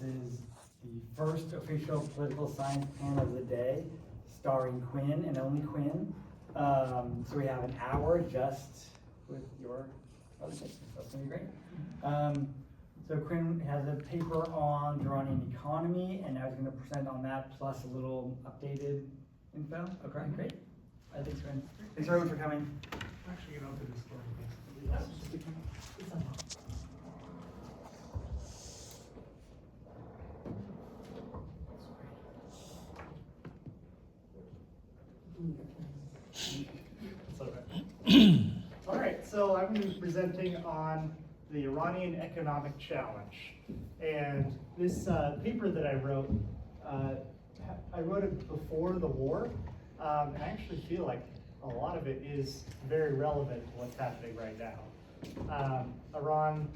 is the first official political science panel of the day, starring Quinn and only Quinn. So we have an hour just with your presentation. That's going to be great. So Quinn has a paper on the Iranian economy, and I was going to present on that plus a little updated info. Okay, great. Thanks, Quinn. Thanks everyone for coming. Actually, you know, to this story. All right, so I'm going to be presenting on the Iranian economic challenge. And this paper that I wrote it before the war, and I actually feel like a lot of it is very relevant to what's happening right now. Iran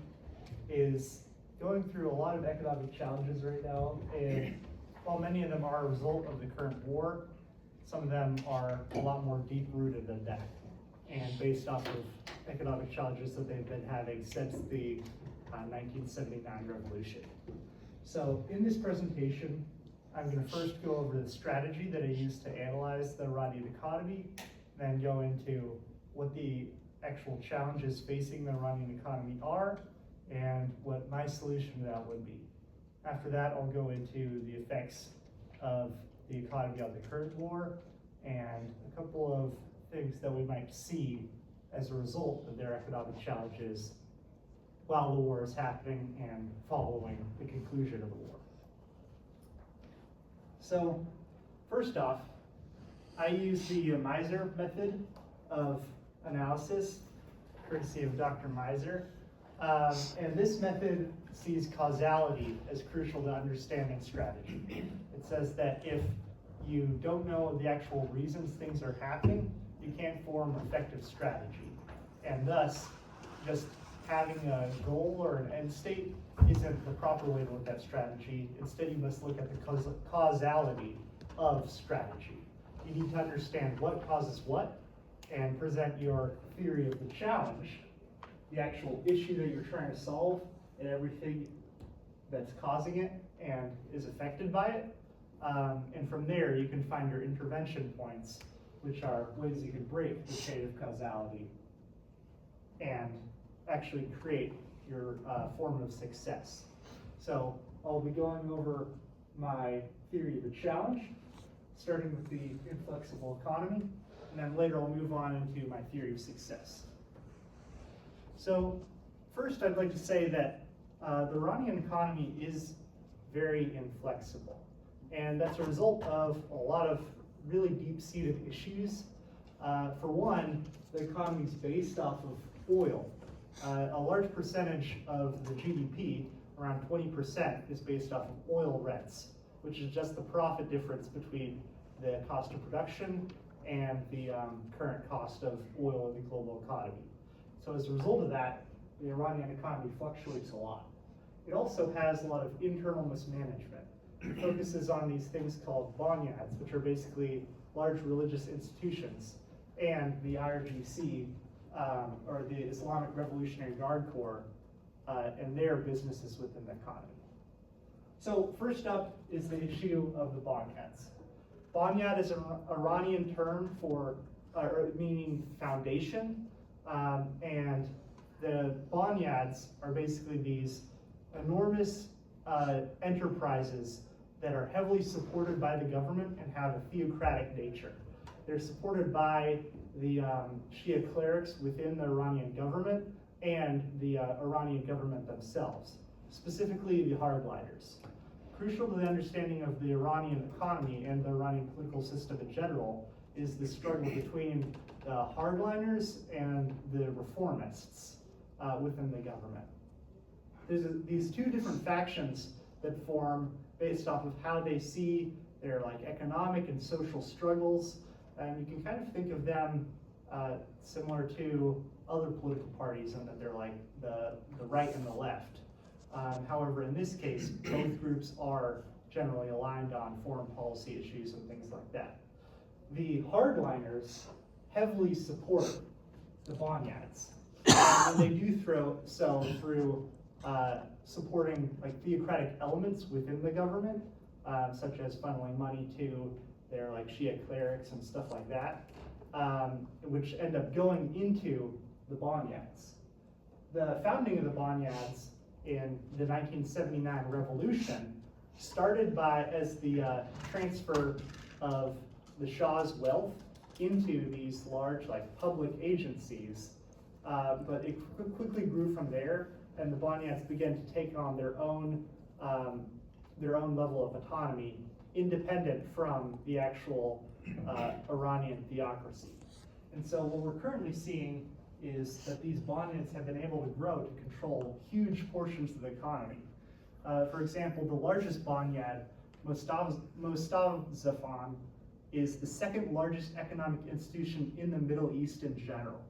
is going through a lot of economic challenges right now, and while many of them are a result of the current war, some of them are a lot more deep-rooted than that, and based off of economic challenges that they've been having since the 1979 revolution. So in this presentation, I'm going to first go over the strategy that I used to analyze the Iranian economy, then go into what the actual challenges facing the Iranian economy are, and what my solution to that would be. After that, I'll go into the effects of the economy on the current war, and a couple of things that we might see as a result of their economic challenges while the war is happening and following the conclusion of the war. So, first off, I use the Miser method of analysis, courtesy of Dr. Miser. And this method sees causality as crucial to understanding strategy. It says that if you don't know the actual reasons things are happening, you can't form effective strategy. And thus, just having a goal or an end state isn't the proper way to look at strategy. Instead, you must look at the causality of strategy. You need to understand what causes what and present your theory of the challenge, the actual issue that you're trying to solve, and everything that's causing it and is affected by it. And from there, you can find your intervention points, which are ways you can break the chain of causality and actually create your formula of success. So I'll be going over my theory of the challenge, starting with the inflexible economy, and then later I'll move on into my theory of success. So first I'd like to say that the Iranian economy is very inflexible, and that's a result of a lot of really deep-seated issues. For one, the economy is based off of oil. A large percentage of the GDP, around 20%, is based off of oil rents, which is just the profit difference between the cost of production and the current cost of oil in the global economy. So as a result of that, the Iranian economy fluctuates a lot. It also has a lot of internal mismanagement. It focuses on these things called banyads, which are basically large religious institutions, and the IRGC, or the Islamic Revolutionary Guard Corps, and their businesses within the economy. So first up is the issue of the banyads. Banyad is an Iranian term for, meaning foundation, and the banyads are basically these enormous enterprises that are heavily supported by the government and have a theocratic nature. They're supported by the Shia clerics within the Iranian government and the Iranian government themselves, specifically the hardliners. Crucial to the understanding of the Iranian economy and the Iranian political system in general is the struggle between the hardliners and the reformists within the government. There's these two different factions that form based off of how they see their economic and social struggles, and you can kind of think of them similar to other political parties in that they're like the right and the left. However, in this case, both groups are generally aligned on foreign policy issues and things like that. The hardliners heavily support the banyads, and they do so through supporting like theocratic elements within the government, such as funneling money to their like Shia clerics and stuff like that, which end up going into the Bonyads. The founding of the Bonyads in the 1979 revolution started as the transfer of the Shah's wealth into these large like public agencies, but it quickly grew from there, and the Bonyads began to take on their own level of autonomy, independent from the actual Iranian theocracy. And so what we're currently seeing is that these Bonyads have been able to grow to control huge portions of the economy. For example, the largest Bonyad, Mostafzafan, is the second largest economic institution in the Middle East in general,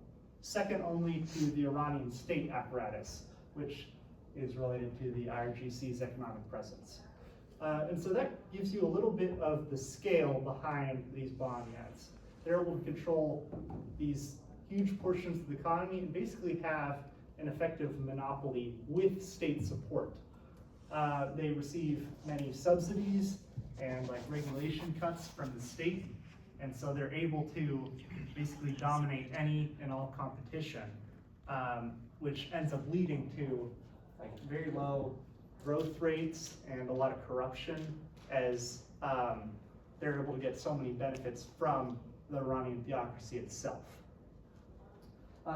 second only to the Iranian state apparatus, which is related to the IRGC's economic presence. And so that gives you a little bit of the scale behind these Bonyads. They're able to control these huge portions of the economy and basically have an effective monopoly with state support. They receive many subsidies and like regulation cuts from the state, and so they're able to basically dominate any and all competition, which ends up leading to like very low growth rates and a lot of corruption, as they're able to get so many benefits from the Iranian theocracy itself.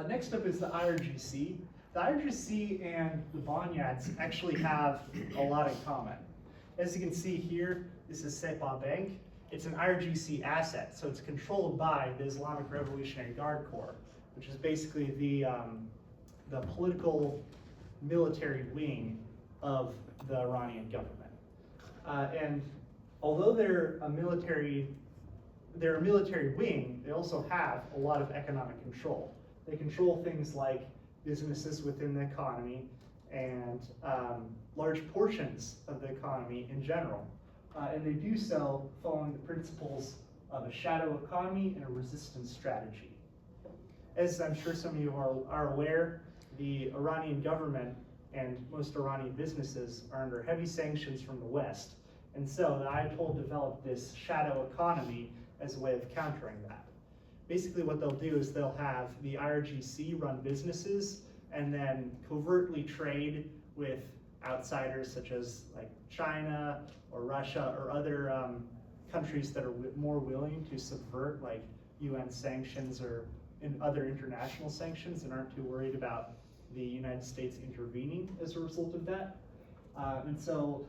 Next up is the IRGC. The IRGC and the Bonyads actually have a lot in common. As you can see here, this is Sepa Bank. It's an IRGC asset, so it's controlled by the Islamic Revolutionary Guard Corps, which is basically the political military wing of the Iranian government. And although they're a military wing, they also have a lot of economic control. They control things like businesses within the economy and large portions of the economy in general. And they do so following the principles of a shadow economy and a resistance strategy. As I'm sure some of you are aware, the Iranian government and most Iranian businesses are under heavy sanctions from the West. And so the Ayatollah developed this shadow economy as a way of countering that. Basically what they'll do is they'll have the IRGC run businesses and then covertly trade with outsiders such as like China or Russia or other countries that are more willing to subvert like UN sanctions or other international sanctions and aren't too worried about the United States intervening as a result of that. And so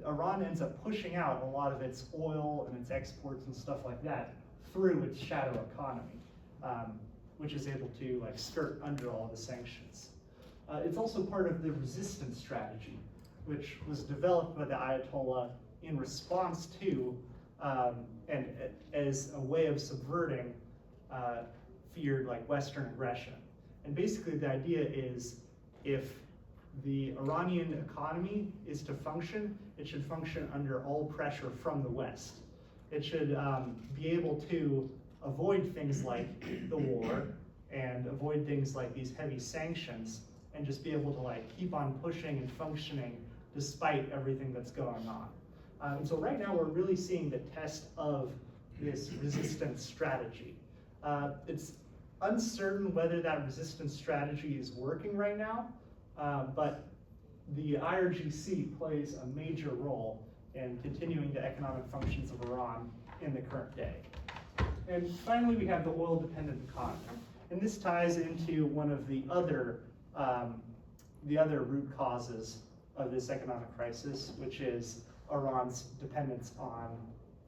Iran ends up pushing out a lot of its oil and its exports and stuff like that through its shadow economy, which is able to like skirt under all of the sanctions. It's also part of the resistance strategy, which was developed by the Ayatollah in response to and as a way of subverting feared like Western aggression. And basically the idea is if the Iranian economy is to function, it should function under all pressure from the West. It should be able to avoid things like the war and avoid things like these heavy sanctions and just be able to like keep on pushing and functioning despite everything that's going on. And so right now we're really seeing the test of this resistance strategy. It's uncertain whether that resistance strategy is working right now, but the IRGC plays a major role in continuing the economic functions of Iran in the current day. And finally, we have the oil-dependent economy. And this ties into one of the other root causes of this economic crisis, which is Iran's dependence on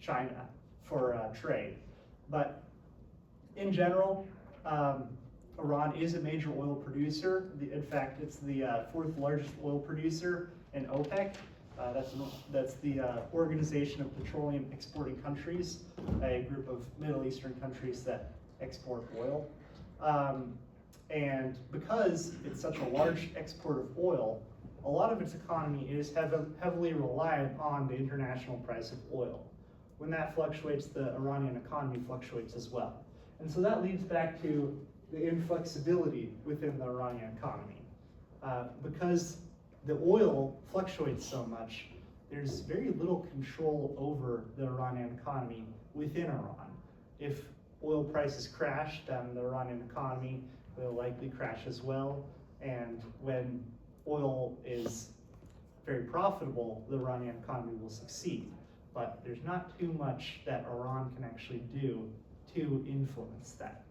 China for trade. But in general, Iran is a major oil producer. In fact, it's the fourth largest oil producer in OPEC. That's the Organization of Petroleum Exporting Countries, a group of Middle Eastern countries that export oil. And because it's such a large export of oil, a lot of its economy is heavily reliant on the international price of oil. When that fluctuates, the Iranian economy fluctuates as well. And so that leads back to the inflexibility within the Iranian economy. Because the oil fluctuates so much, there's very little control over the Iranian economy within Iran. If oil prices crash, then the Iranian economy will likely crash as well. And when oil is very profitable, the Iranian economy will succeed. But there's not too much that Iran can actually do to influence that,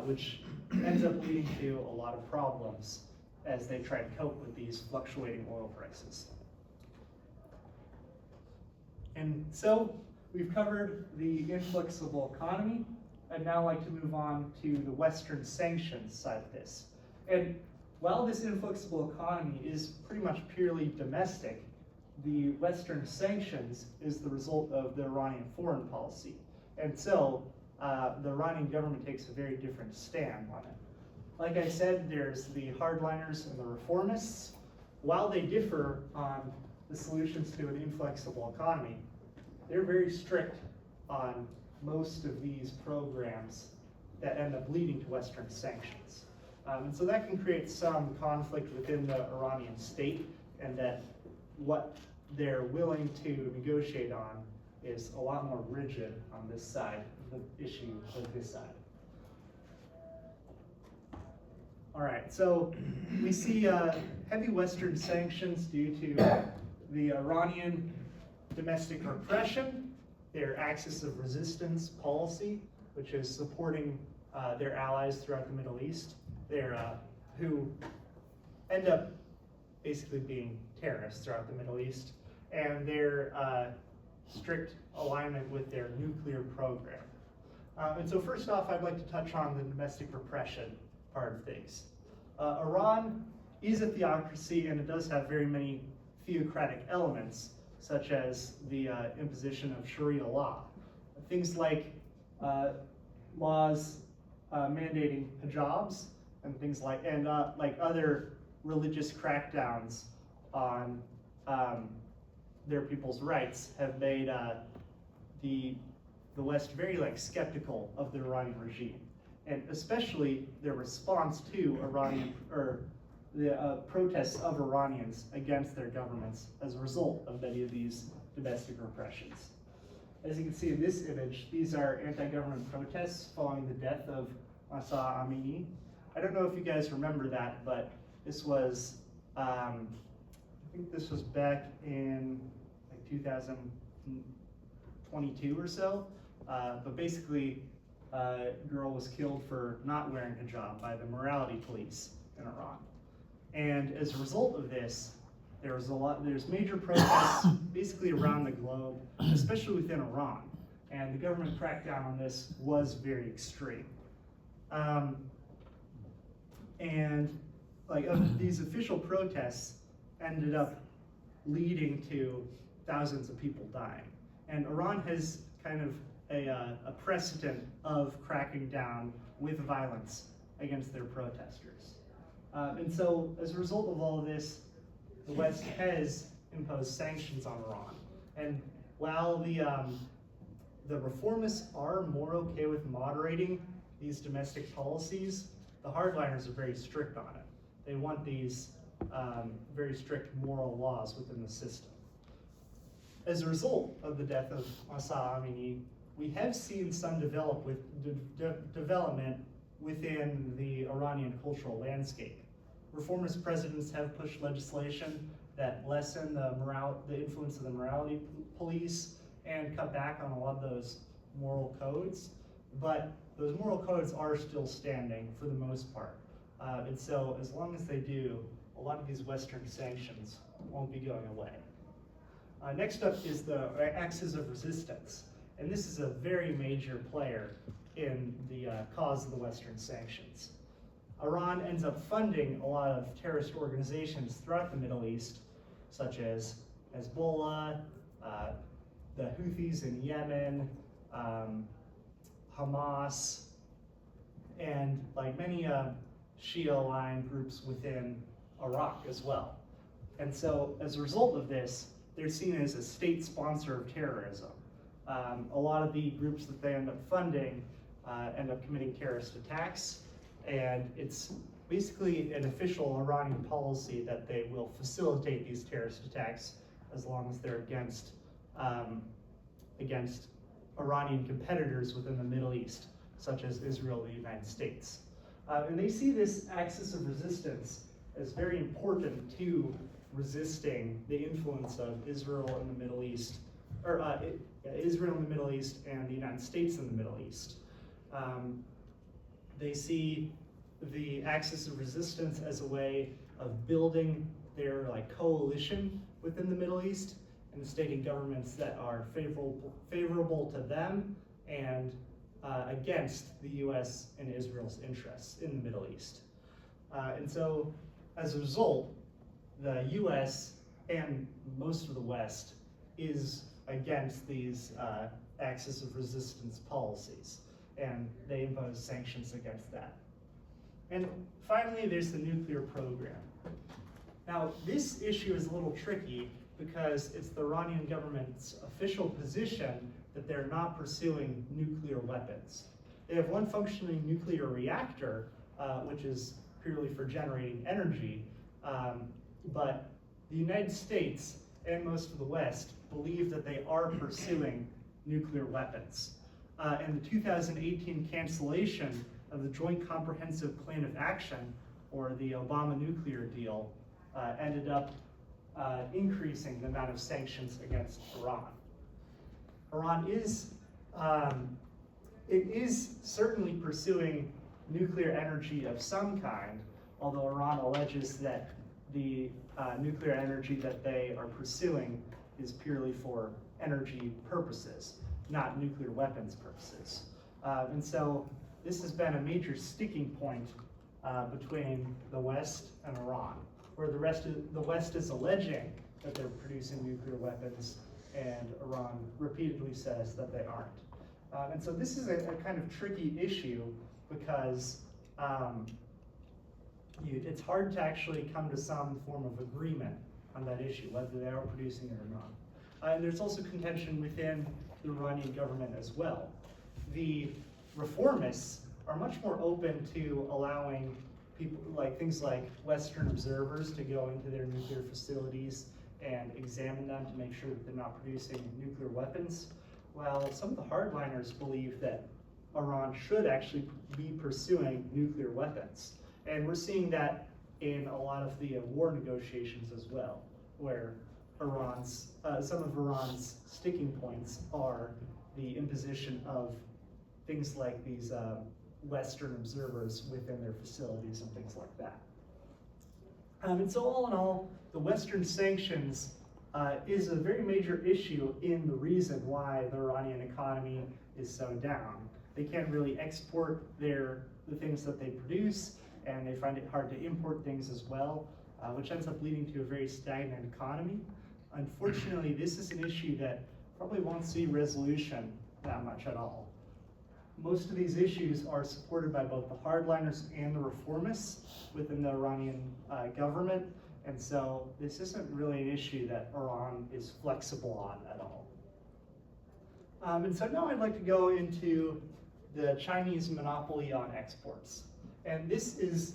which ends up leading to a lot of problems as they try to cope with these fluctuating oil prices. And so we've covered the inflexible economy. I'd now like to move on to the Western sanctions side of this. And while this inflexible economy is pretty much purely domestic, the Western sanctions is the result of the Iranian foreign policy. And so the Iranian government takes a very different stand on it. Like I said, there's the hardliners and the reformists. While they differ on the solutions to an inflexible economy, they're very strict on most of these programs that end up leading to Western sanctions. And so that can create some conflict within the Iranian state, and that what they're willing to negotiate on is a lot more rigid on this side of the issue than this side. All right, so we see heavy Western sanctions due to the Iranian domestic repression, their axis of resistance policy, which is supporting their allies throughout the Middle East, who end up basically being terrorists throughout the Middle East, and their strict alignment with their nuclear program. And so first off, I'd like to touch on the domestic repression part of things. Iran is a theocracy, and it does have very many theocratic elements, such as the imposition of Sharia law. Things like laws mandating hijabs and things like other religious crackdowns on their people's rights have made the West very skeptical of the Iranian regime, and especially their response to the protests of Iranians against their governments as a result of many of these domestic repressions. As you can see in this image, these are anti-government protests following the death of Mahsa Amini. I don't know if you guys remember that, but this was, I think this was back in 2022 or so. But basically, a girl was killed for not wearing hijab by the morality police in Iran. And as a result of this, there's major protests basically around the globe, especially within Iran. And the government crackdown on this was very extreme. These official protests ended up leading to thousands of people dying. And Iran has kind of a precedent of cracking down with violence against their protesters. And so as a result of all of this, the West has imposed sanctions on Iran. And while the reformists are more okay with moderating these domestic policies, the hardliners are very strict on it. They want these very strict moral laws within the system. As a result of the death of Mahsa Amini, we have seen some development within the Iranian cultural landscape. Reformist presidents have pushed legislation that lessen the influence of the morality police and cut back on a lot of those moral codes. But those moral codes are still standing for the most part. And so as long as they do, a lot of these Western sanctions won't be going away. Next up is the axis of resistance. And this is a very major player in the cause of the Western sanctions. Iran ends up funding a lot of terrorist organizations throughout the Middle East, such as Hezbollah, the Houthis in Yemen, Hamas, and many Shia-aligned groups within Iraq as well. And so as a result of this, they're seen as a state sponsor of terrorism. A lot of the groups that they end up funding end up committing terrorist attacks, and it's basically an official Iranian policy that they will facilitate these terrorist attacks as long as they're against Iranian competitors within the Middle East, such as Israel and the United States. And they see this axis of resistance as very important to resisting the influence of Israel in the Middle East, or Israel in the Middle East and the United States in the Middle East. They see the axis of resistance as a way of building their coalition within the Middle East and stating governments that are favorable to them and against the U.S. and Israel's interests in the Middle East. And so, as a result, the U.S. and most of the West is against these axis of resistance policies, and they impose sanctions against that. And finally, there's the nuclear program. Now, this issue is a little tricky because it's the Iranian government's official position that they're not pursuing nuclear weapons. They have one functioning nuclear reactor, which is purely for generating energy, but the United States and most of the West believe that they are pursuing nuclear weapons. And the 2018 cancellation of the Joint Comprehensive Plan of Action, or the Obama nuclear deal, ended up increasing the amount of sanctions against Iran. Iran is certainly pursuing nuclear energy of some kind, although Iran alleges that the nuclear energy that they are pursuing is purely for energy purposes, not nuclear weapons purposes. And so this has been a major sticking point between the West and Iran, where the West is alleging that they're producing nuclear weapons, and Iran repeatedly says that they aren't. And so this is a kind of tricky issue because it's hard to actually come to some form of agreement on that issue, whether they are producing it or not. And there's also contention within the Iranian government as well. The reformists are much more open to allowing people, things like Western observers, to go into their nuclear facilities and examine them to make sure that they're not producing nuclear weapons, while some of the hardliners believe that Iran should actually be pursuing nuclear weapons. And we're seeing that in a lot of the war negotiations as well, where some of Iran's sticking points are the imposition of things like these Western observers within their facilities and things like that. And so all in all, the Western sanctions is a very major issue in the reason why the Iranian economy is so down. They can't really export the things that they produce, and they find it hard to import things as well, which ends up leading to a very stagnant economy. Unfortunately, this is an issue that probably won't see resolution that much at all. Most of these issues are supported by both the hardliners and the reformists within the Iranian government, and so this isn't really an issue that Iran is flexible on at all. And so now I'd like to go into the Chinese monopoly on exports. And this is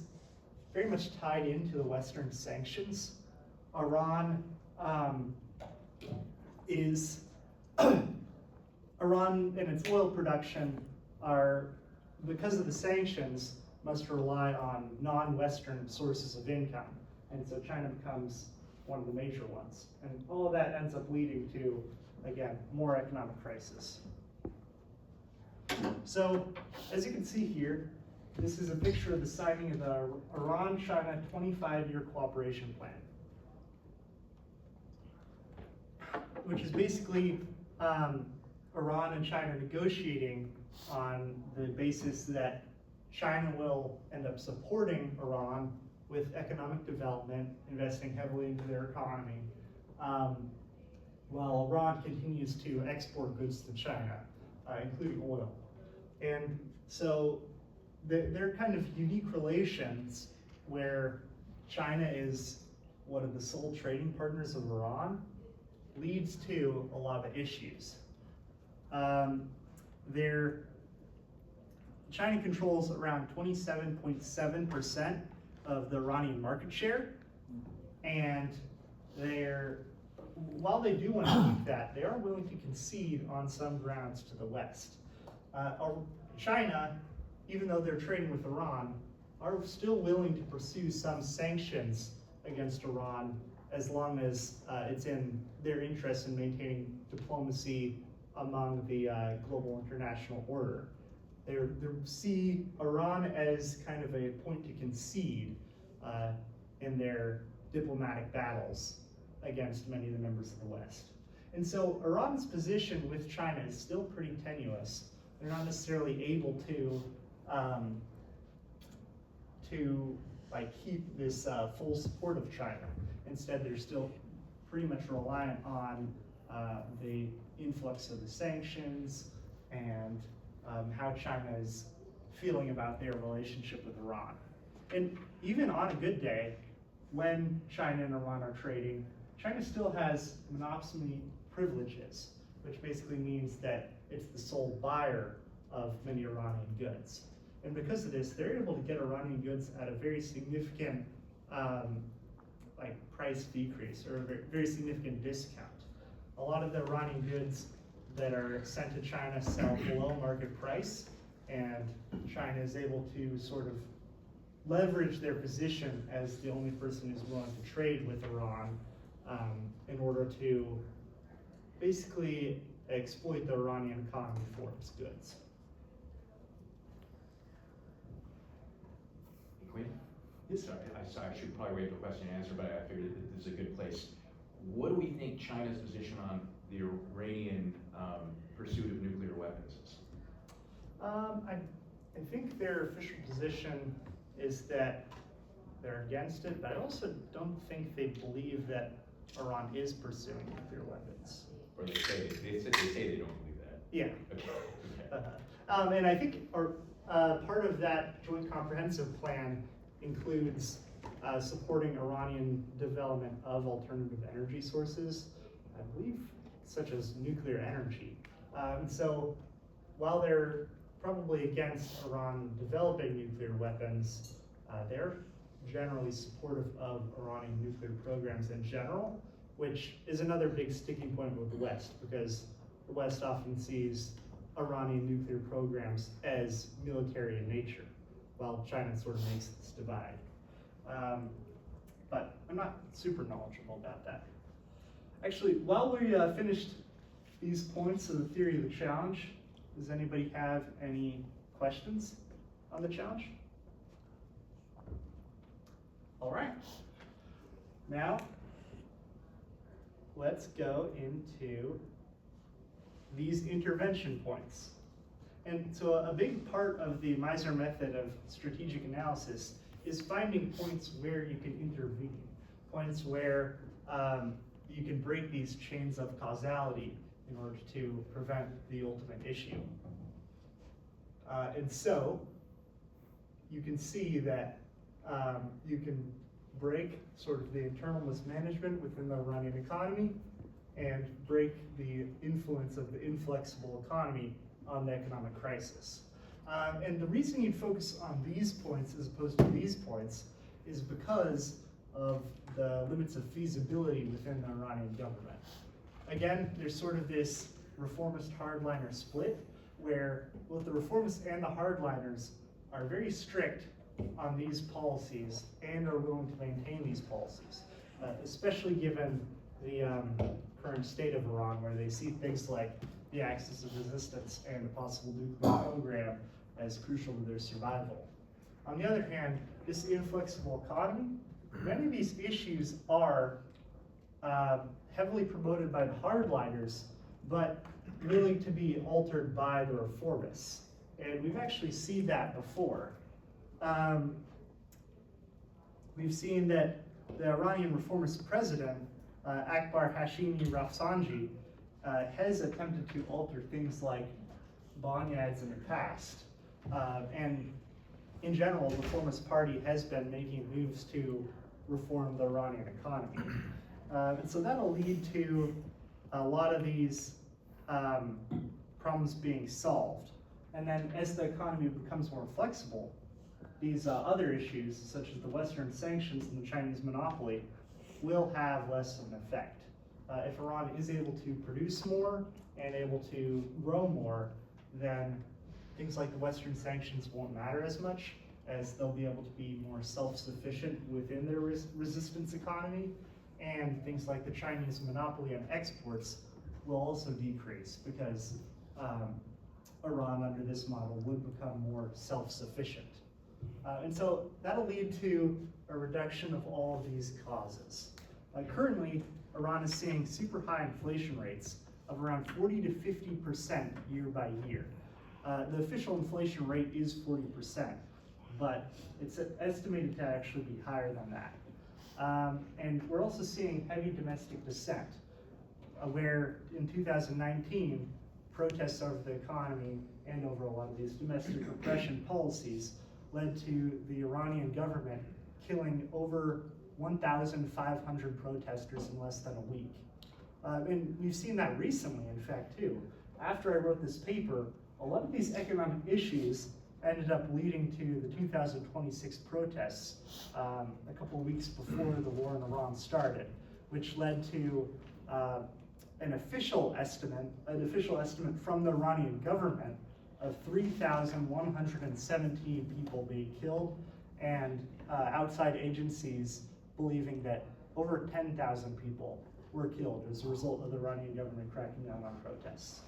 very much tied into the Western sanctions. Iran Iran and its oil production because of the sanctions, must rely on non-Western sources of income. And so China becomes one of the major ones. And all of that ends up leading to, again, more economic crisis. So, as you can see here, this is a picture of the signing of the Iran-China 25-year cooperation plan, which is basically Iran and China negotiating on the basis that China will end up supporting Iran with economic development, investing heavily into their economy, while Iran continues to export goods to China, including oil. And so they're kind of unique relations where China is one of the sole trading partners of Iran, leads to a lot of issues. China controls around 27.7% of the Iranian market share, and while they do want to keep that, they are willing to concede on some grounds to the West. China, even though they're trading with Iran, are still willing to pursue some sanctions against Iran as long as it's in their interest in maintaining diplomacy among the global international order. They see Iran as kind of a point to concede in their diplomatic battles against many of the members of the West. And so Iran's position with China is still pretty tenuous. They're not necessarily able to keep this full support of China. Instead, they're still pretty much reliant on the influx of the sanctions and how China is feeling about their relationship with Iran. And even on a good day, when China and Iran are trading, China still has monopoly privileges, which basically means that it's the sole buyer of many Iranian goods. And because of this, they're able to get Iranian goods at a very significant price decrease or a very significant discount. A lot of the Iranian goods that are sent to China sell below market price, and China is able to sort of leverage their position as the only person who's willing to trade with Iran in order to basically exploit the Iranian economy for its goods. Quinn? Yes, Sorry, I should probably wait for question and answer, but I figured that this is a good place. What do we think China's position on the Iranian pursuit of nuclear weapons is? I think their official position is that they're against it, but I also don't think they believe that Iran is pursuing nuclear weapons. Or they say they don't believe that. Yeah. Okay. And I think part of that joint comprehensive plan includes supporting Iranian development of alternative energy sources, I believe, such as nuclear energy. So while they're probably against Iran developing nuclear weapons, they're generally supportive of Iranian nuclear programs in general, which is another big sticking point with the West, because the West often sees Iranian nuclear programs as military in nature, while China sort of makes this divide. But I'm not super knowledgeable about that. Actually, while we finished these points of the theory of the challenge, does anybody have any questions on the challenge? All right. Now, let's go into these intervention points. And so a big part of the Miser method of strategic analysis is finding points where you can intervene, points where you can break these chains of causality in order to prevent the ultimate issue. And so you can see that you can break sort of the internal mismanagement within the Iranian economy and break the influence of the inflexible economy on the economic crisis. And the reason you'd focus on these points as opposed to these points is because of the limits of feasibility within the Iranian government. Again, there's sort of this reformist hardliner split where both the reformists and the hardliners are very strict on these policies and are willing to maintain these policies, especially given the current state of Iran, where they see things like the axis of resistance and the possible nuclear program as crucial to their survival. On the other hand, this inflexible economy, many of these issues are heavily promoted by the hardliners, but willing to be altered by the reformists. And we've actually seen that before. We've seen that the Iranian reformist president, Akbar Hashemi Rafsanji, has attempted to alter things like bonyads in the past. And in general, the reformist party has been making moves to reform the Iranian economy. And so that'll lead to a lot of these problems being solved. And then as the economy becomes more flexible, these other issues, such as the Western sanctions and the Chinese monopoly, will have less of an effect. If Iran is able to produce more and able to grow more, then things like the Western sanctions won't matter as much, as they'll be able to be more self-sufficient within their resistance economy, and things like the Chinese monopoly on exports will also decrease because Iran under this model would become more self-sufficient. And so that'll lead to a reduction of all of these causes. Currently, Iran is seeing super high inflation rates of around 40 to 50% year by year. The official inflation rate is 40%, but it's estimated to actually be higher than that. And we're also seeing heavy domestic dissent, where in 2019, protests over the economy and over a lot of these domestic repression policies led to the Iranian government killing over 1,500 protesters in less than a week. And we've seen that recently, in fact, too. After I wrote this paper, a lot of these economic issues ended up leading to the 2026 protests a couple of weeks before the war in Iran started, which led to an official estimate from the Iranian government of 3,117 people being killed, and outside agencies believing that over 10,000 people were killed as a result of the Iranian government cracking down on protests.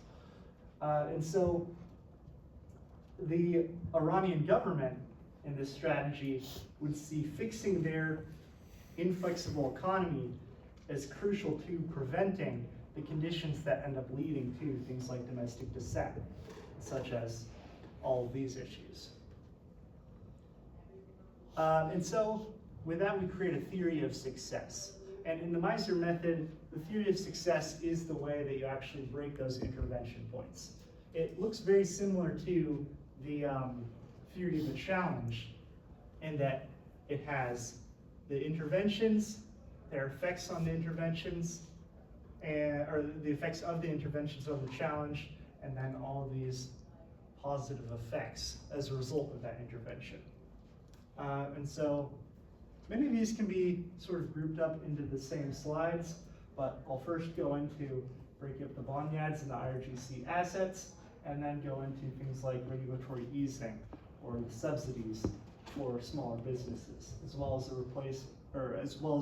And so the Iranian government in this strategy would see fixing their inflexible economy as crucial to preventing the conditions that end up leading to things like domestic dissent, such as all of these issues. And so with that, we create a theory of success. And in the Miser method, the theory of success is the way that you actually break those intervention points. It looks very similar to the theory of the challenge in that it has the interventions, their effects on the interventions, or the effects of the interventions on the challenge, and then all of these positive effects as a result of that intervention. And so many of these can be sort of grouped up into the same slides, but I'll first go into breaking up the bonyads and the IRGC assets, and then go into things like regulatory easing or the subsidies for smaller businesses, as well as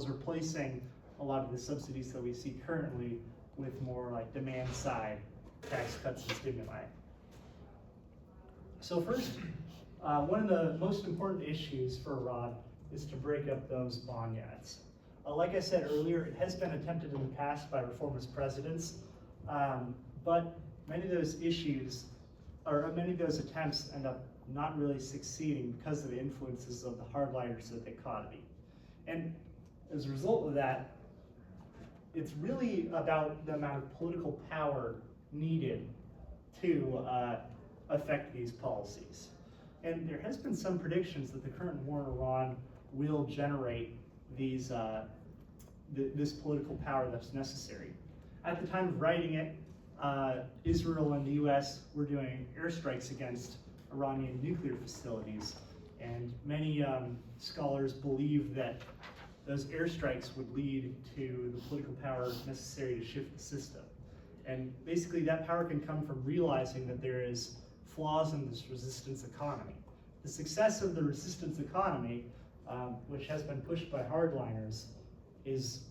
replacing a lot of the subsidies that we see currently with more like demand side tax cuts and stimuli. So first, one of the most important issues for Iran is to break up those bonyads. Like I said earlier, it has been attempted in the past by reformist presidents, but many of those issues, or many of those attempts end up not really succeeding because of the influences of the hardliners of the economy. And as a result of that, it's really about the amount of political power needed to affect these policies. And there has been some predictions that the current war in Iran will generate these, this political power that's necessary. At the time of writing it, Israel and the US were doing airstrikes against Iranian nuclear facilities, and many scholars believe that those airstrikes would lead to the political power necessary to shift the system. And basically that power can come from realizing that there is flaws in this resistance economy. The success of the resistance economy, which has been pushed by hardliners, is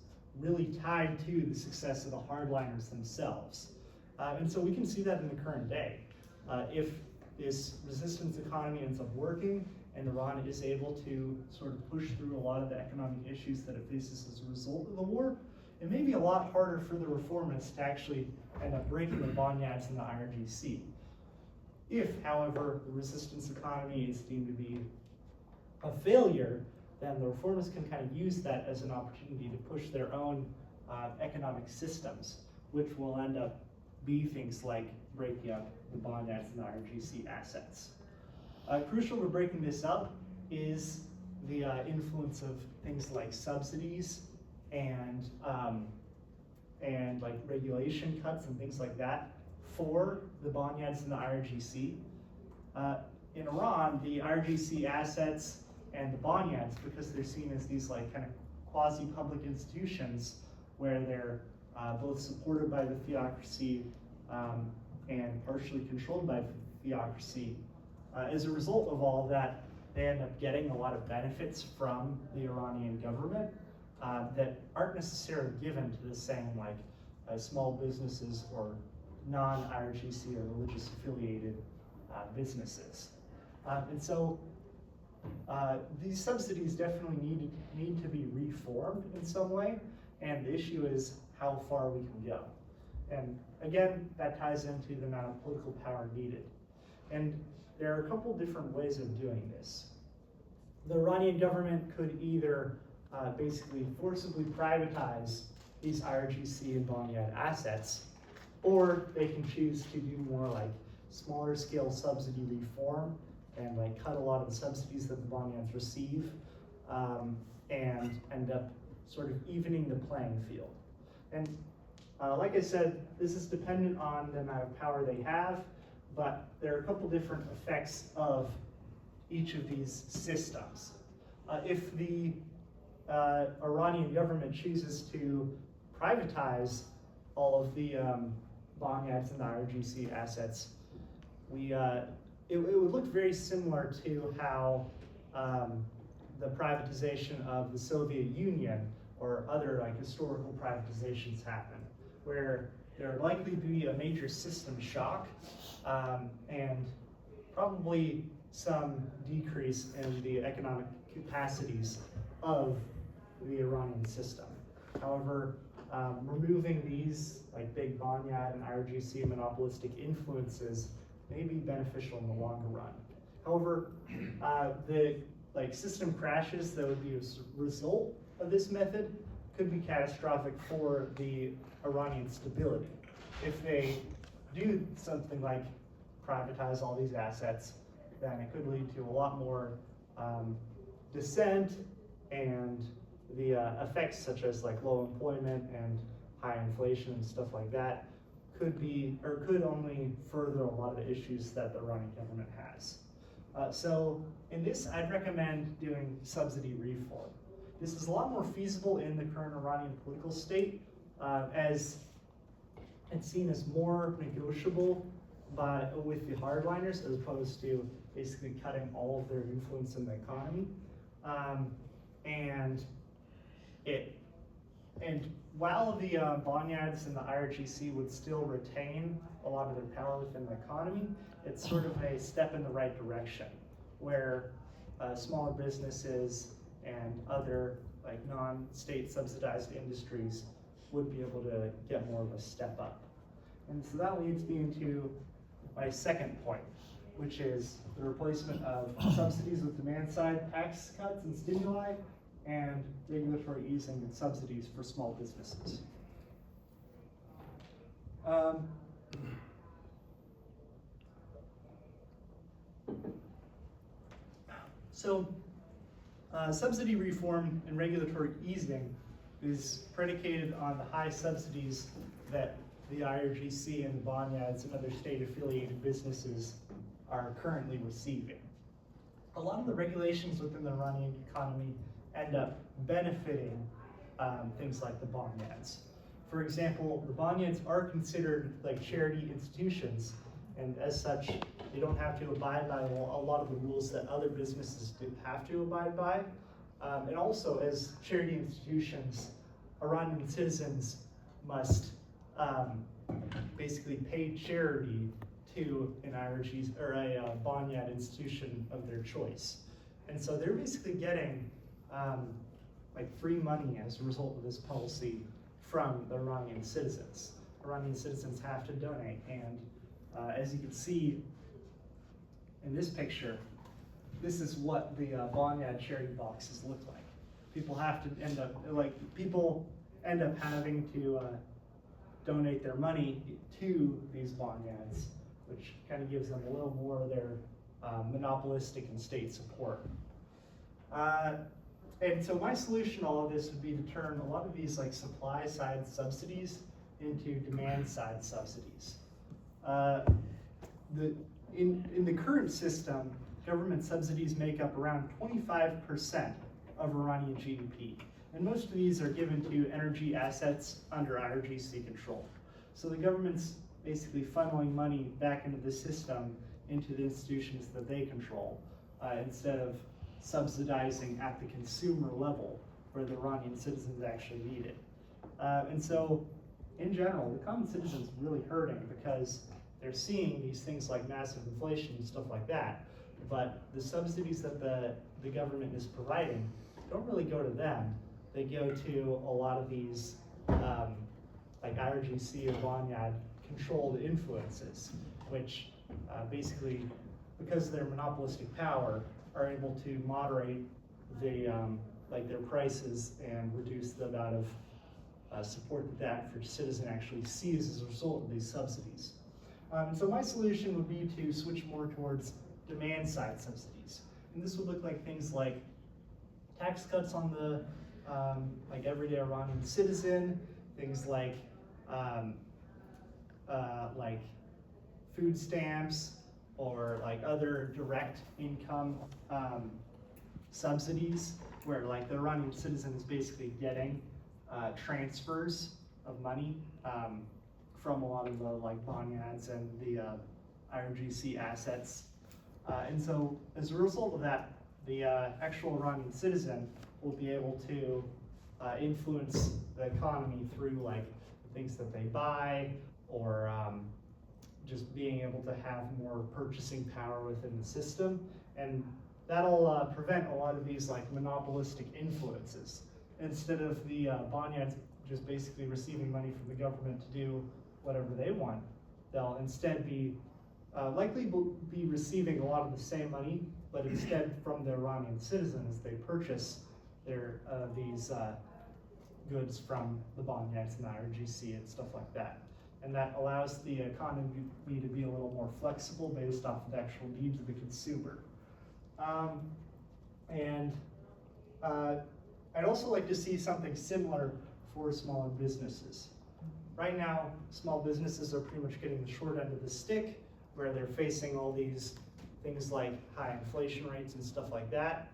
really tied to the success of the hardliners themselves. And so we can see that in the current day. If this resistance economy ends up working and Iran is able to sort of push through a lot of the economic issues that it faces as a result of the war, it may be a lot harder for the reformists to actually end up breaking the bonyads in the IRGC. If, however, the resistance economy is deemed to be a failure, then the reformists can kind of use that as an opportunity to push their own economic systems, which will end up be things like breaking up the bonyads and the IRGC assets. Crucial to breaking this up is the influence of things like subsidies and like regulation cuts and things like that for the bonyads and the IRGC. in Iran, the IRGC assets and the bonyads, because they're seen as these like kind of quasi-public institutions where they're both supported by the theocracy and partially controlled by the theocracy. As a result of all that, they end up getting a lot of benefits from the Iranian government that aren't necessarily given to the same like small businesses or non-IRGC or religious affiliated businesses. And so these subsidies definitely need to be reformed in some way, and the issue is how far we can go. And again, that ties into the amount of political power needed. And there are a couple different ways of doing this. The Iranian government could either basically forcibly privatize these IRGC and Bonyad assets, or they can choose to do more like smaller scale subsidy reform and like cut a lot of the subsidies that the Bonyads receive and end up sort of evening the playing field. And like I said, this is dependent on the amount of power they have, but there are a couple different effects of each of these systems. If the Iranian government chooses to privatize all of the bonyads and the IRGC assets, it would look very similar to how the privatization of the Soviet Union or other like historical privatizations happen, where there would likely be a major system shock and probably some decrease in the economic capacities of the Iranian system. However, removing these like big Bonyad and IRGC monopolistic influences may be beneficial in the longer run. However, the like system crashes that would be a result of this method could be catastrophic for the Iranian stability. If they do something like privatize all these assets, then it could lead to a lot more dissent, and the effects such as like low employment and high inflation and stuff like that could only further a lot of the issues that the Iranian government has. So in this, I'd recommend doing subsidy reform. This is a lot more feasible in the current Iranian political state, as it's seen as more negotiable with the hardliners as opposed to basically cutting all of their influence in the economy. And while the bonyads and the IRGC would still retain a lot of their power within the economy, it's sort of a step in the right direction, where smaller businesses and other like non-state subsidized industries would be able to get more of a step up. And so that leads me into my second point, which is the replacement of subsidies with demand-side tax cuts and stimuli, and regulatory easing and subsidies for small businesses. Subsidy reform and regulatory easing is predicated on the high subsidies that the IRGC and the bonyads and other state-affiliated businesses are currently receiving. A lot of the regulations within the Iranian economy end up benefiting things like the bonyads. For example, the bonyads are considered like charity institutions, and as such, they don't have to abide by a lot of the rules that other businesses do have to abide by. And also, as charity institutions, Iranian citizens must basically pay charity to an IRG or a bonyad institution of their choice. And so they're basically getting like free money as a result of this policy from the Iranian citizens. Iranian citizens have to donate, and as you can see in this picture, this is what the bonyad charity boxes look like. People end up having to donate their money to these bonyads, which kind of gives them a little more of their monopolistic and state support. And so my solution to all of this would be to turn a lot of these like supply side subsidies into demand side subsidies. in the current system, government subsidies make up around 25% of Iranian GDP. And most of these are given to energy assets under IRGC control. So the government's basically funneling money back into the system, into the institutions that they control, instead of subsidizing at the consumer level where the Iranian citizens actually need it. And so, in general, the common citizen's really hurting because they're seeing these things like massive inflation and stuff like that, but the subsidies that the government is providing don't really go to them. They go to a lot of these, like IRGC or Bonyad controlled influences, which basically, because of their monopolistic power, are able to moderate the, like their prices and reduce the amount of support that the average citizen actually sees as a result of these subsidies. And so my solution would be to switch more towards demand side subsidies. And this would look like things like tax cuts on the like everyday Iranian citizen, things like food stamps or like other direct income subsidies, where like the Iranian citizen is basically getting transfers of money from a lot of the like bonyads and the IRGC assets. And so as a result of that, the actual Iranian citizen will be able to influence the economy through like the things that they buy, or just being able to have more purchasing power within the system. And that'll prevent a lot of these like monopolistic influences. Instead of the bonyads just basically receiving money from the government to do whatever they want, they'll instead be likely be receiving a lot of the same money, but instead from the Iranian citizens, they purchase their these goods from the bonyads and the IRGC and stuff like that. And that allows the economy to be a little more flexible based off of the actual needs of the consumer. I'd also like to see something similar for smaller businesses. Right now, small businesses are pretty much getting the short end of the stick, where they're facing all these things like high inflation rates and stuff like that,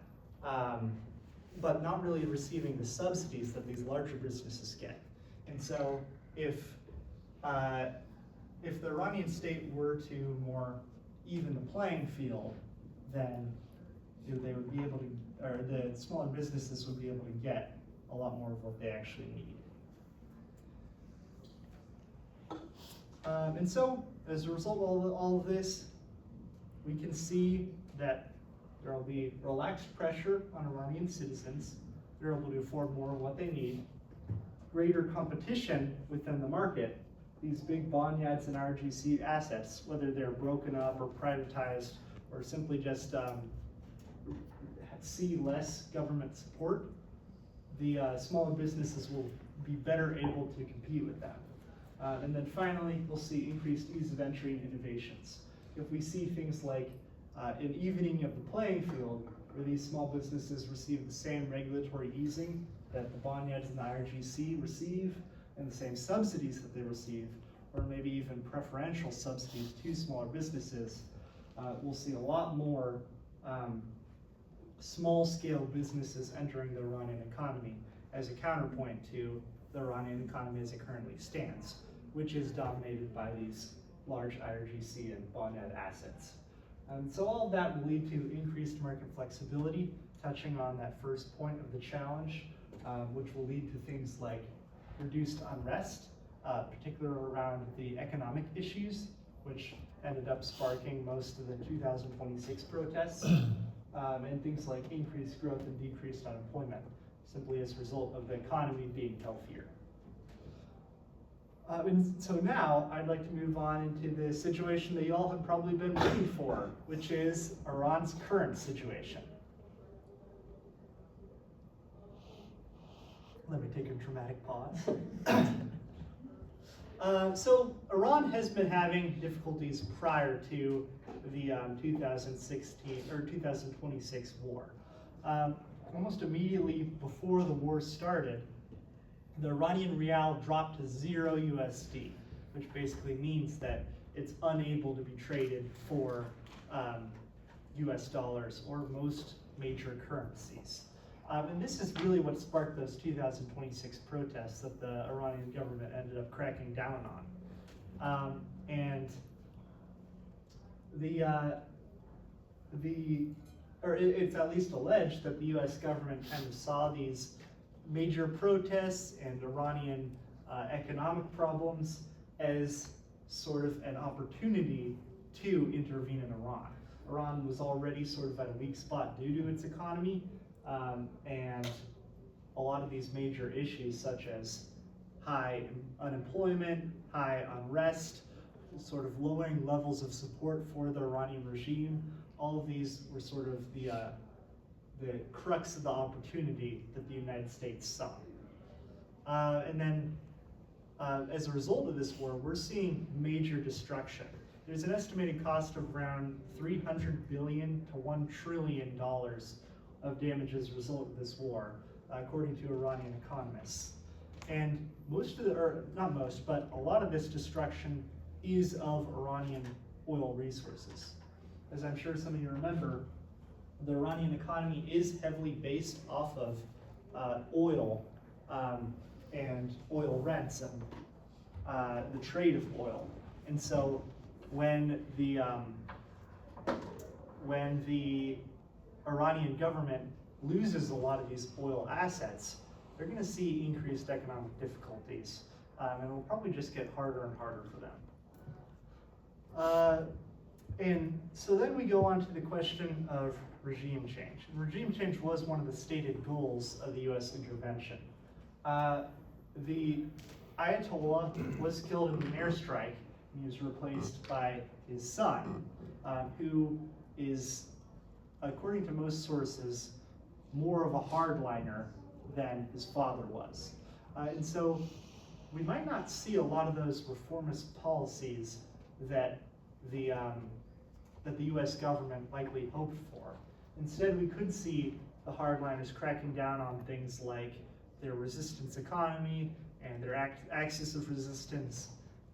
but not really receiving the subsidies that these larger businesses get. And so if the Iranian state were to more even the playing field, then they would be able to, or the smaller businesses would be able to get a lot more of what they actually need. And so, as a result of all of this, we can see that there will be relaxed pressure on Iranian citizens. They're able to afford more of what they need. Greater competition within the market. These big bonyads and IRGC assets, whether they're broken up or privatized or simply just see less government support, the smaller businesses will be better able to compete with them. And then finally, we'll see increased ease of entry and innovations. If we see things like an evening of the playing field, where these small businesses receive the same regulatory easing that the bonyads and the IRGC receive, and the same subsidies that they receive, or maybe even preferential subsidies to smaller businesses, we'll see a lot more small-scale businesses entering the Iranian economy as a counterpoint to the Iranian economy as it currently stands, which is dominated by these large IRGC and bonyad assets. So all of that will lead to increased market flexibility, touching on that first point of the challenge, which will lead to things like reduced unrest, particularly around the economic issues, which ended up sparking most of the 2026 protests, and things like increased growth and decreased unemployment, simply as a result of the economy being healthier. And so now I'd like to move on into the situation that you all have probably been waiting for, which is Iran's current situation. Let me take a dramatic pause. So Iran has been having difficulties prior to the 2016 or 2026 war. Almost immediately before the war started, the Iranian rial dropped to 0 USD, which basically means that it's unable to be traded for US dollars or most major currencies. And this is really what sparked those 2026 protests that the Iranian government ended up cracking down on. And it's at least alleged that the US government kind of saw these major protests and Iranian economic problems as sort of an opportunity to intervene in Iran. Iran was already sort of at a weak spot due to its economy, and a lot of these major issues such as high unemployment, high unrest, sort of lowering levels of support for the Iranian regime, all of these were sort of the crux of the opportunity that the United States saw. And then as a result of this war, we're seeing major destruction. There's an estimated cost of around $300 billion to $1 trillion of damage as a result of this war, according to Iranian economists. And most of the, or not most, but a lot of this destruction is of Iranian oil resources. As I'm sure some of you remember, the Iranian economy is heavily based off of oil and oil rents and the trade of oil. And so when the Iranian government loses a lot of these oil assets, they're going to see increased economic difficulties, and it will probably just get harder and harder for them. And so then we go on to the question of regime change. And regime change was one of the stated goals of the US intervention. The Ayatollah was killed in an airstrike, and he was replaced by his son, who is, according to most sources, more of a hardliner than his father was. And so we might not see a lot of those reformist policies that the US government likely hoped for. Instead, we could see the hardliners cracking down on things like their resistance economy and their axis of resistance,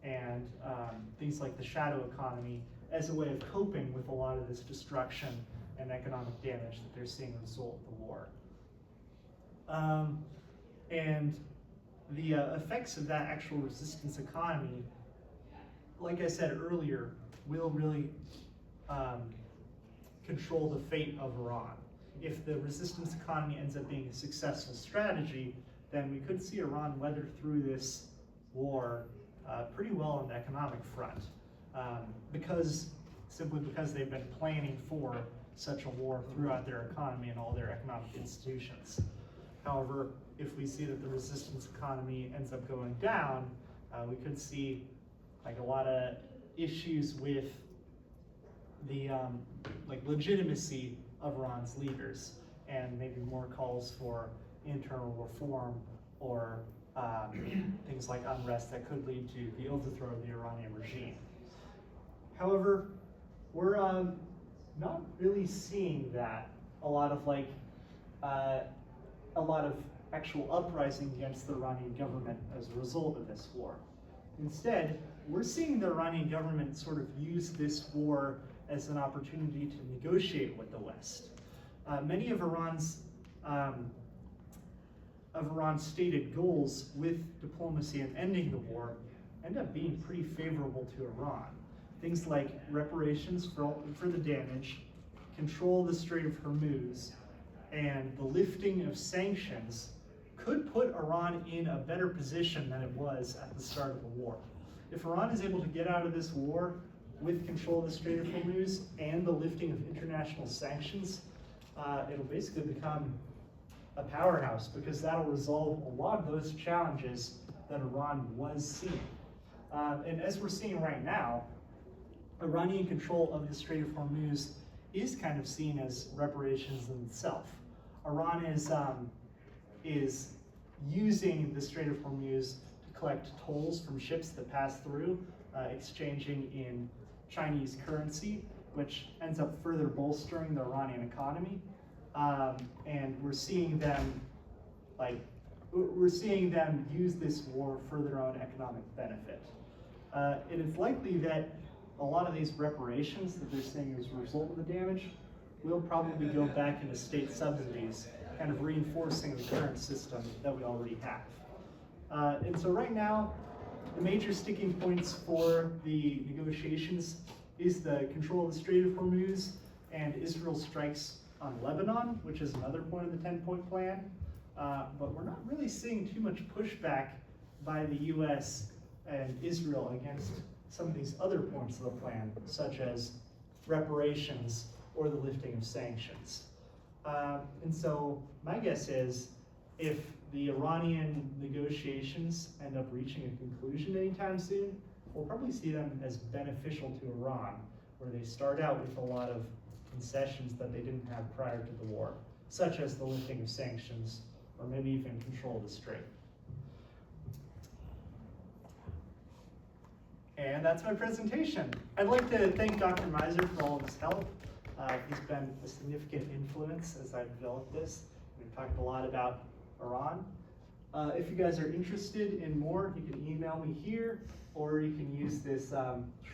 and things like the shadow economy as a way of coping with a lot of this destruction and economic damage that they're seeing as a result of the war. And the effects of that actual resistance economy, like I said earlier, will really control the fate of Iran. If the resistance economy ends up being a successful strategy, then we could see Iran weather through this war pretty well on the economic front, simply because they've been planning for such a war throughout their economy and all their economic institutions. However, if we see that the resistance economy ends up going down, we could see like a lot of issues with the legitimacy of Iran's leaders, and maybe more calls for internal reform or things like unrest that could lead to the overthrow of the Iranian regime. However, we're not really seeing that a lot of actual uprising against the Iranian government as a result of this war. Instead, we're seeing the Iranian government sort of use this war as an opportunity to negotiate with the West. Many of Iran's stated goals with diplomacy and ending the war end up being pretty favorable to Iran. Things like reparations for the damage, control of the Strait of Hormuz, and the lifting of sanctions could put Iran in a better position than it was at the start of the war. If Iran is able to get out of this war with control of the Strait of Hormuz and the lifting of international sanctions, it'll basically become a powerhouse, because that'll resolve a lot of those challenges that Iran was seeing. And as we're seeing right now, Iranian control of the Strait of Hormuz is kind of seen as reparations in itself. Iran is using the Strait of Hormuz to collect tolls from ships that pass through, exchanging in Chinese currency, which ends up further bolstering the Iranian economy. And we're seeing them use this war for their own economic benefit. It is likely that a lot of these reparations that they're saying as a result of the damage will probably go back into state subsidies, kind of reinforcing the current system that we already have. And so right now, the major sticking points for the negotiations is the control of the Strait of Hormuz and Israel's strikes on Lebanon, which is another point of the 10-point plan. But we're not really seeing too much pushback by the US and Israel against some of these other points of the plan, such as reparations or the lifting of sanctions. And so my guess is if the Iranian negotiations end up reaching a conclusion anytime soon, we'll probably see them as beneficial to Iran, where they start out with a lot of concessions that they didn't have prior to the war, such as the lifting of sanctions, or maybe even control of the strait. And that's my presentation. I'd like to thank Dr. Miser for all of his help. He's been a significant influence as I've developed this. We've talked a lot about Iran. If you guys are interested in more, you can email me here, or you can use this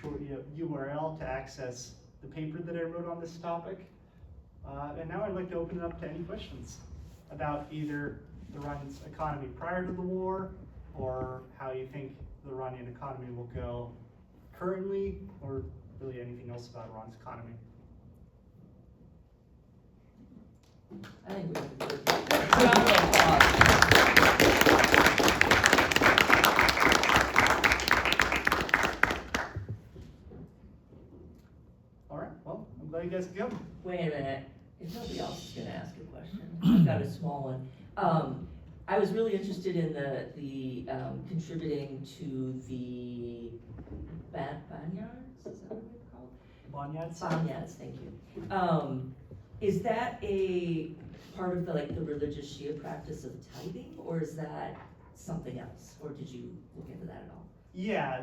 short URL to access the paper that I wrote on this topic. And now I'd like to open it up to any questions about either the Iranian economy prior to the war, or how you think the Iranian economy will go currently, or really anything else about Iran's economy. I think we can do it. Round of applause. All right, well, I'm glad you guys could come. Wait a minute, if nobody else is gonna ask a question, I've got a small one. I was really interested in the contributing to the Banyards, is that what they're called? Bonyads? Banyards, thank you. Is that a part of the religious Shia practice of tithing, or is that something else? Or did you look into that at all? Yeah,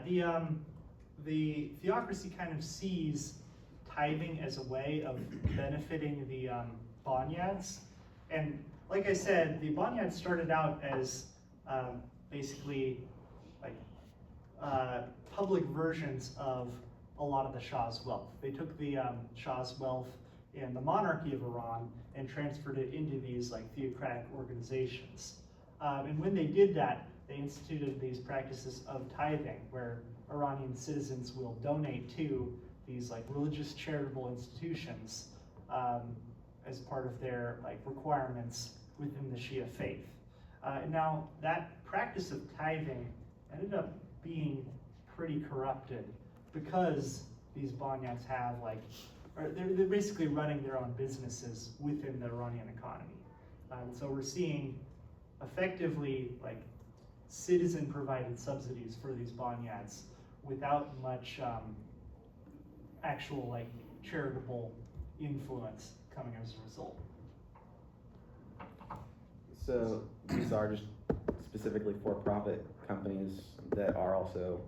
the theocracy kind of sees tithing as a way of benefiting the Bonyads. And like I said, the Bonyads started out as basically public versions of a lot of the Shah's wealth. They took the Shah's wealth in the monarchy of Iran and transferred it into these theocratic organizations. And when they did that, they instituted these practices of tithing, where Iranian citizens will donate to these religious charitable institutions as part of their requirements within the Shia faith. Now that practice of tithing ended up being pretty corrupted because these Bonyads have they're basically running their own businesses within the Iranian economy. So we're seeing effectively citizen provided subsidies for these Bonyads without much actual charitable influence coming as a result. So these are just specifically for-profit companies that are also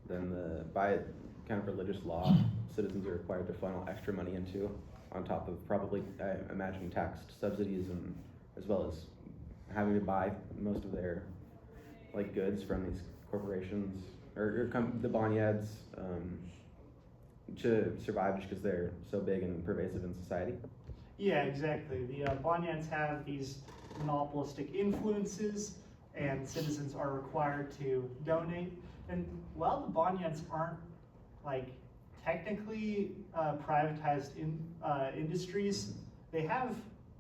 then by kind of religious law, citizens are required to funnel extra money into, on top of probably, I imagine, taxed subsidies, and as well as having to buy most of their goods from these corporations or the Bonyads to survive just because they're so big and pervasive in society. Yeah, exactly. The Bonyads have these monopolistic influences, and citizens are required to donate. And while the Bonyads aren't technically privatized industries, they have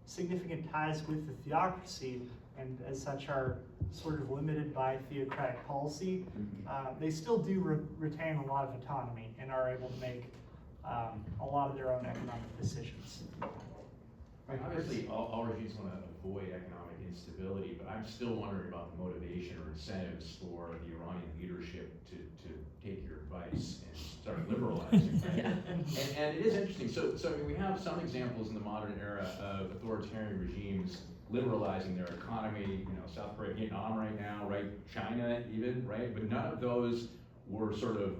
significant ties with the theocracy, and as such are sort of limited by theocratic policy. They still do retain a lot of autonomy and are able to make a lot of their own economic decisions. Obviously, all regimes want to avoid economic instability, but I'm still wondering about the motivation or incentives for the Iranian leadership to take your advice and start liberalizing. Right? Yeah. And it is interesting. So I mean, we have some examples in the modern era of authoritarian regimes liberalizing their economy. South Korea, Vietnam right now, right? China even, right? But none of those were sort of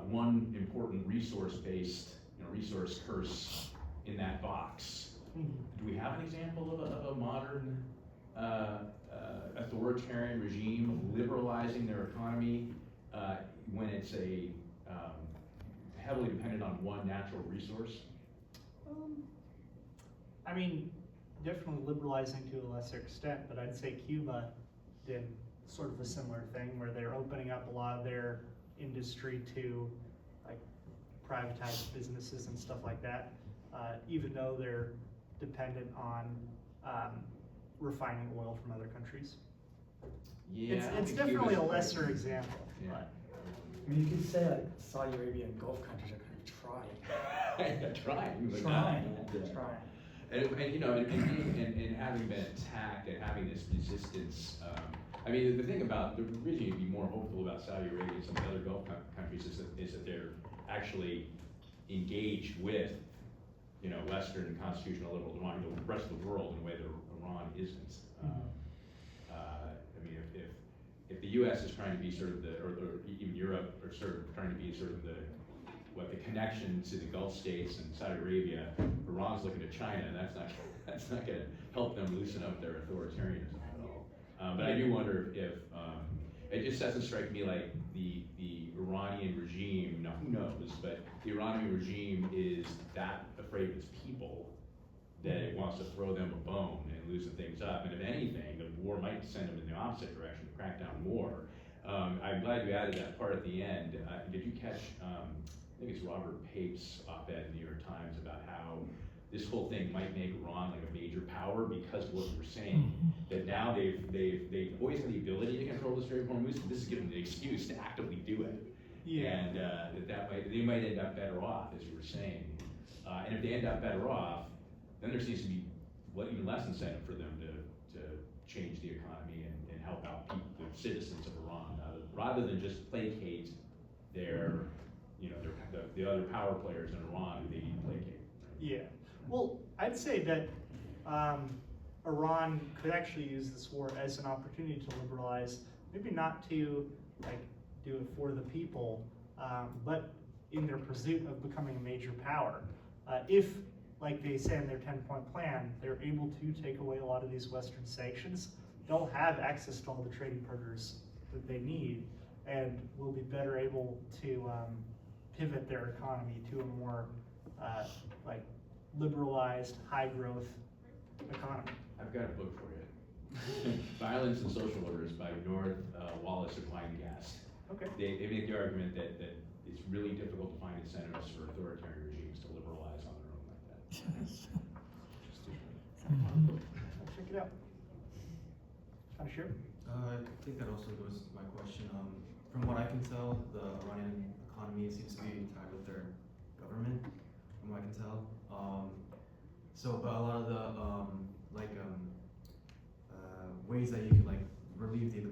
one important resource-based, resource curse in that box. Do we have an example of a modern authoritarian regime liberalizing their economy when it's a heavily dependent on one natural resource? I mean, definitely liberalizing to a lesser extent, but I'd say Cuba did sort of a similar thing where they're opening up a lot of their industry to like privatized businesses and stuff like that, even though they're dependent on refining oil from other countries. Yeah, I It's think definitely a Cuba's lesser quite- example, Yeah. but I mean, you could say like Saudi Arabia and Gulf countries are kind of Trying, but trying, not. trying. And you know, and having been attacked and having this resistance, I mean, the thing about, the reason you'd be more hopeful about Saudi Arabia and some of the other Gulf countries is that they're actually engaged with, you know, Western constitutional liberal democracy, the rest of the world in a way that Iran isn't. I mean, if the U.S. is trying to be sort of the, or even Europe, are sort of trying to be sort of the connection to the Gulf states and Saudi Arabia, Iran's looking at China, and that's not going to help them loosen up their authoritarianism at all. But I do wonder if it just doesn't strike me like the Iranian regime. Now who knows? But the Iranian regime is that afraid of its people that it wants to throw them a bone and loosen things up. And if anything, the war might send them in the opposite direction, to crack down more. I'm glad you added that part at the end. Did you catch? I think it's Robert Pape's op-ed in the New York Times about how this whole thing might make Iran like a major power because of what you were saying. That now they've always had the ability to control the Strait of Hormuz, but this is giving them the excuse to actively do it. yeah. And they might end up better off, as you were saying. And if they end up better off, then there seems to be even less incentive for them to change the economy and help out people, the citizens of Iran, rather than just placate their, you know, the other power players in Iran who they need to placate. Yeah, well, I'd say that Iran could actually use this war as an opportunity to liberalize, maybe not to like do it for the people, but in their pursuit of becoming a major power. If, like they say in their 10-point plan, they're able to take away a lot of these Western sanctions, they'll have access to all the trading partners that they need, and will be better able to pivot their economy to a more like liberalized, high growth economy. I've got a book for you. Violence and Social Orders by North Wallace and Weingast. Okay. They make the argument that it's really difficult to find incentives for authoritarian regimes to liberalize on their own like that. I'll check it out. Sure. I think that also goes to my question. From what I can tell, the Iranian economy seems to be tied with their government, from what I can tell. But a lot of the ways that you can like relieve the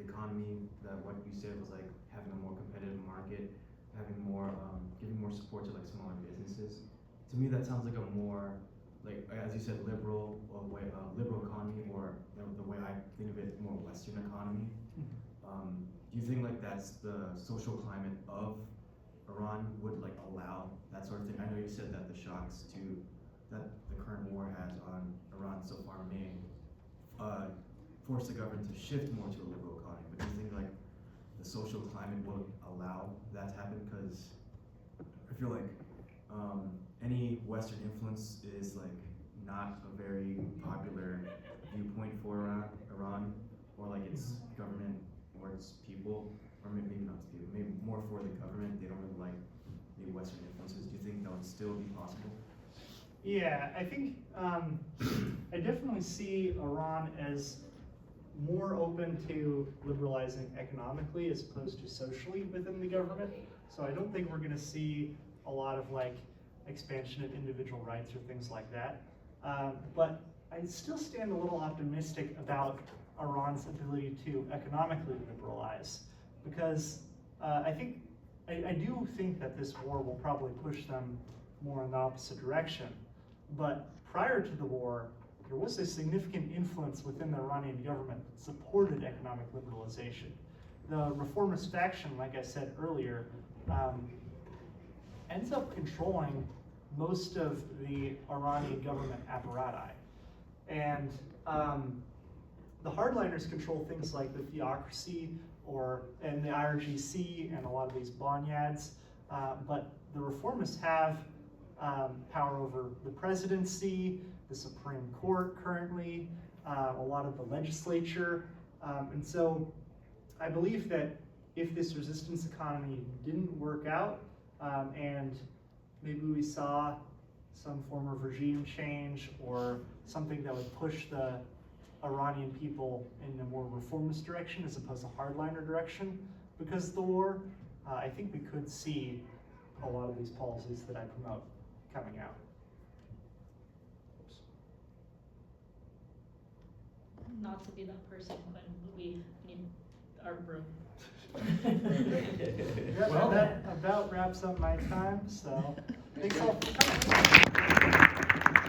economy, that what you said was like having a more competitive market, having more, giving more support to like smaller businesses. To me, that sounds like a more, like as you said, liberal economy, or the way I think of it, more Western economy. Do you think like that's the social climate of Iran would like allow that sort of thing? I know you said that the shocks that the current war has on Iran so far may force the government to shift more to a liberal economy, but do you think like the social climate will allow that to happen? Because I feel like any Western influence is like not a very popular viewpoint for Iran, or like its government or its people, or maybe not its people, maybe more for the government. They don't really like the Western influences. Do you think that would still be possible? Yeah, I think I definitely see Iran as more open to liberalizing economically as opposed to socially within the government. So I don't think we're going to see a lot of like expansion of individual rights or things like that. But I still stand a little optimistic about Iran's ability to economically liberalize, because I do think that this war will probably push them more in the opposite direction. But prior to the war, there was a significant influence within the Iranian government that supported economic liberalization. The reformist faction, like I said earlier, ends up controlling most of the Iranian government apparatus. And the hardliners control things like the theocracy and the IRGC and a lot of these bonyads. But the reformists have power over the presidency, the Supreme Court currently, a lot of the legislature. And so I believe that if this resistance economy didn't work out, and maybe we saw some form of regime change or something that would push the Iranian people in a more reformist direction as opposed to hardliner direction because of the war, I think we could see a lot of these policies that I promote coming out. Oops. Not to be that person, but we need our room. Yeah, Well, that about wraps up my time, so thanks all for coming.